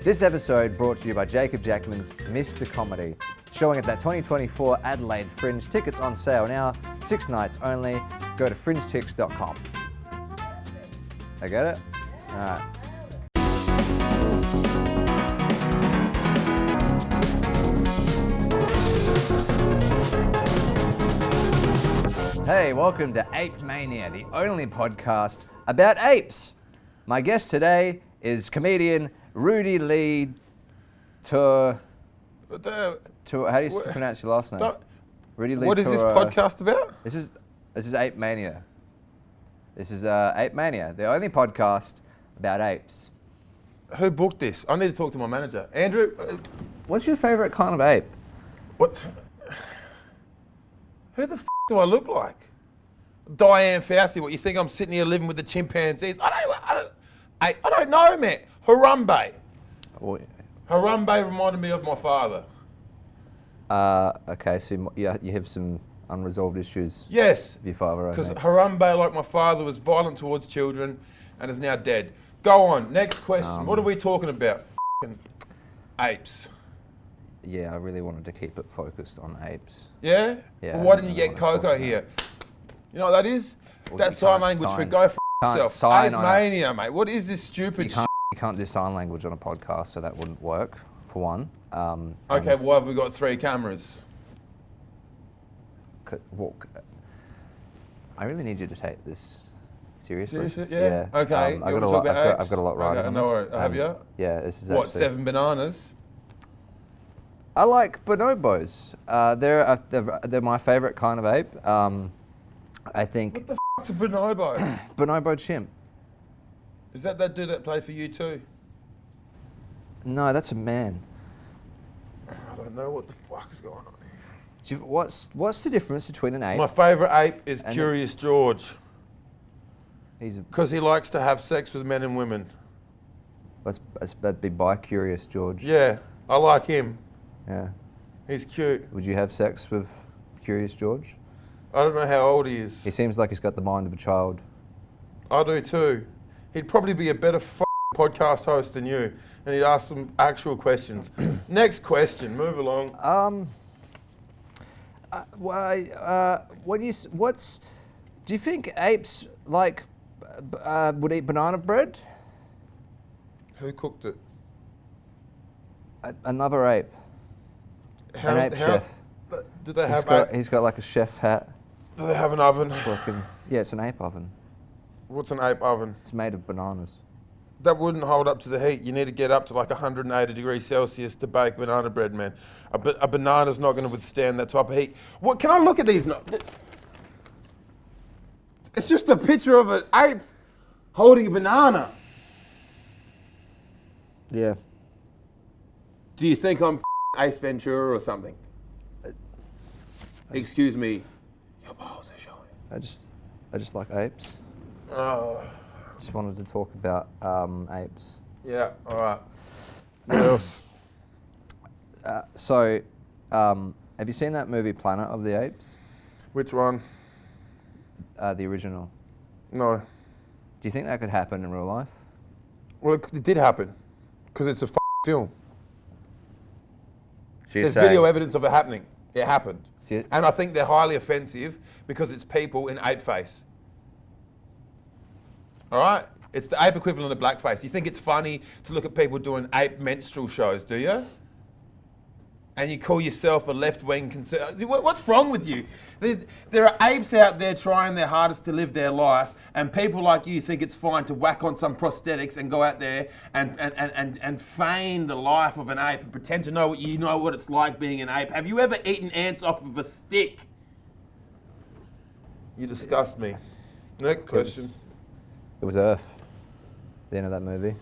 This episode brought to you by Jacob Jackman's Mr. Comedy, showing at that 2024 Adelaide Fringe. Tickets on sale now, 6 nights only. Go to fringetix.com. I get it? All right. Hey, welcome to Ape Mania, the only podcast about apes. My guest today is comedian Rudy-Lee Taurua. How do you pronounce your last name? Rudy-Lee Taurua. What is this podcast about? This is Ape Mania. This is Ape Mania, the only podcast about apes. Who booked this? I need to talk to my manager. Andrew? What's your favourite kind of ape? What? Who the do I look like? Diane Fousey, what, you think I'm sitting here living with the chimpanzees? I don't know, man. Harambe. Oh, Harambe reminded me of my father. Okay, so you have some unresolved issues. Yes. With your father, because Harambe, like my father, was violent towards children and is now dead. Go on, next question. What are we talking about? F***ing apes. Yeah, I really wanted to keep it focused on apes. Yeah? Yeah. Well, why didn't you get Coco here? You know what that is? Well, that's sign language for go f*** yourself. Ape Mania, mate. What is this stupid shit? You can't do sign language on a podcast, so that wouldn't work, for one. Okay, why have we got 3 cameras? I really need you to take this seriously. Seriously? Yeah. Okay. I've got a lot riding on this. No worries. Have you? Yeah, this is what, actually... 7 bananas? I like bonobos. They're my favourite kind of ape. I think... What the f***'s a bonobo? Bonobo chimp. Is that dude that played for you too? No, that's a man. I don't know what the fuck is going on here. What's the difference between an ape? My favourite ape is Curious George. Because he likes to have sex with men and women. That'd be by Curious George. Yeah, I like him. Yeah. He's cute. Would you have sex with Curious George? I don't know how old he is. He seems like he's got the mind of a child. I do too. He'd probably be a better podcast host than you, and he'd ask some actual questions. Next question, move along. Do you think apes would eat banana bread? Who cooked it? Another ape. An ape chef. Do they have? He's got like a chef hat. Do they have an oven? Yeah, it's an ape oven. What's an ape oven? It's made of bananas. That wouldn't hold up to the heat. You need to get up to like 180 degrees Celsius to bake banana bread, man. A banana's not going to withstand that type of heat. What? Can I look at these? It's just a picture of an ape holding a banana. Yeah. Do you think I'm Ace Ventura or something? Excuse me. Your balls are showing. I just like apes. Oh. Just wanted to talk about apes. Yeah, all right. What else? Have you seen that movie Planet of the Apes? Which one? The original. No. Do you think that could happen in real life? Well, it did happen, because it's a film. So there's video evidence of it happening. It happened. And I think they're highly offensive because it's people in ape face. All right? It's the ape equivalent of blackface. You think it's funny to look at people doing ape menstrual shows, do you? And you call yourself a left-wing conservative. What's wrong with you? There are apes out there trying their hardest to live their life, and people like you think it's fine to whack on some prosthetics and go out there and feign the life of an ape and pretend to know what it's like being an ape. Have you ever eaten ants off of a stick? You disgust me. Next question. It was Earth. The end of that movie.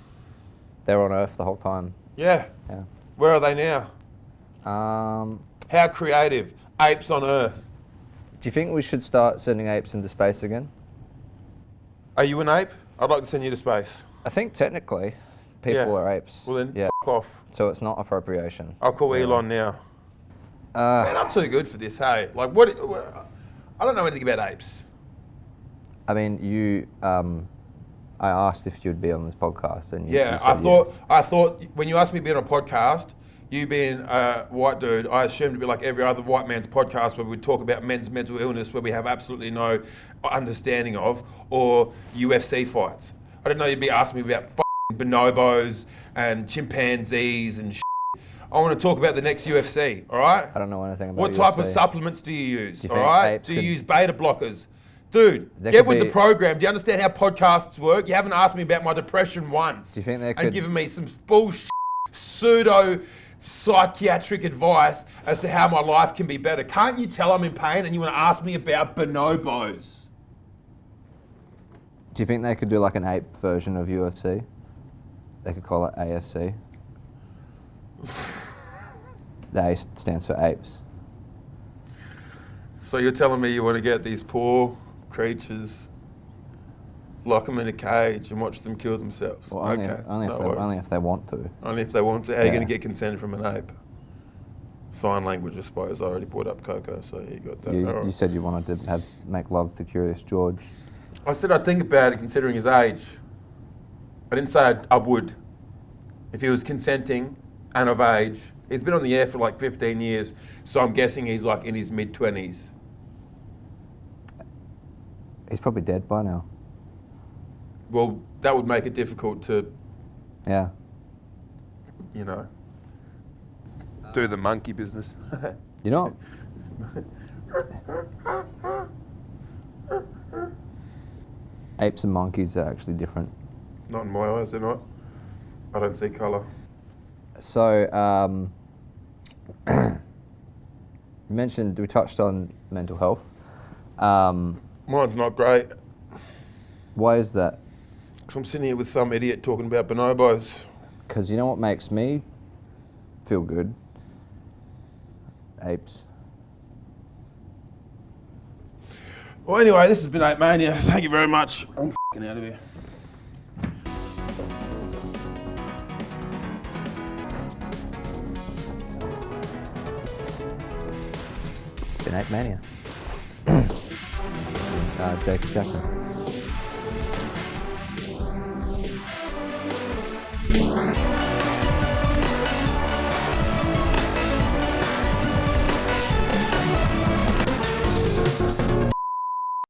They were on Earth the whole time. Yeah. Yeah. Where are they now? How creative. Apes on Earth. Do you think we should start sending apes into space again? Are you an ape? I'd like to send you to space. I think technically people are apes. Well then, yeah. F off. So it's not appropriation. I'll call Elon now. Man, I'm too good for this, hey. Like, I don't know anything about apes. I mean, I asked if you'd be on this podcast, and you Yeah, said yes. I thought when you asked me to be on a podcast, you being a white dude, I assumed to be like every other white man's podcast where we talk about men's mental illness where we have absolutely no understanding of, or UFC fights. I didn't know you'd be asking me about bonobos and chimpanzees and shit. I want to talk about the next UFC, all right? I don't know anything about What type of UFC. supplements do you use, Do you all think right? apes Do you could- use beta blockers? Dude, There get could with the be- program. Do you understand how podcasts work? You haven't asked me about my depression once. Do you think there And could- given me some bullshit, pseudo psychiatric advice as to how my life can be better. Can't you tell I'm in pain and you want to ask me about bonobos? Do you think they could do like an ape version of UFC? They could call it AFC. The A stands for apes. So you're telling me you want to get these poor creatures, lock them in a cage and watch them kill themselves? Well, only, okay, only, no if they, worries. only if they want to. Only if they want to. How are you Yeah. going to get consent from an ape? Sign language, I suppose. I already brought up Coco, so you got that. You, All right. you said you wanted to make love to Curious George. I said I'd think about it considering his age. I didn't say I would. If he was consenting and of age. He's been on the air for like 15 years, so I'm guessing he's like in his mid-20s. He's probably dead by now. Well, that would make it difficult to, Yeah. you know, do the monkey business. You know, apes and monkeys are actually different. Not in my eyes, they're not. I don't see colour. So, you mentioned, we touched on mental health. Mine's not great. Why is that? Because I'm sitting here with some idiot talking about bonobos. Because you know what makes me feel good? Apes. Well, anyway, this has been Ape Mania. Thank you very much. I'm f***ing out of here. It's been Ape Mania. Jacob Jackman.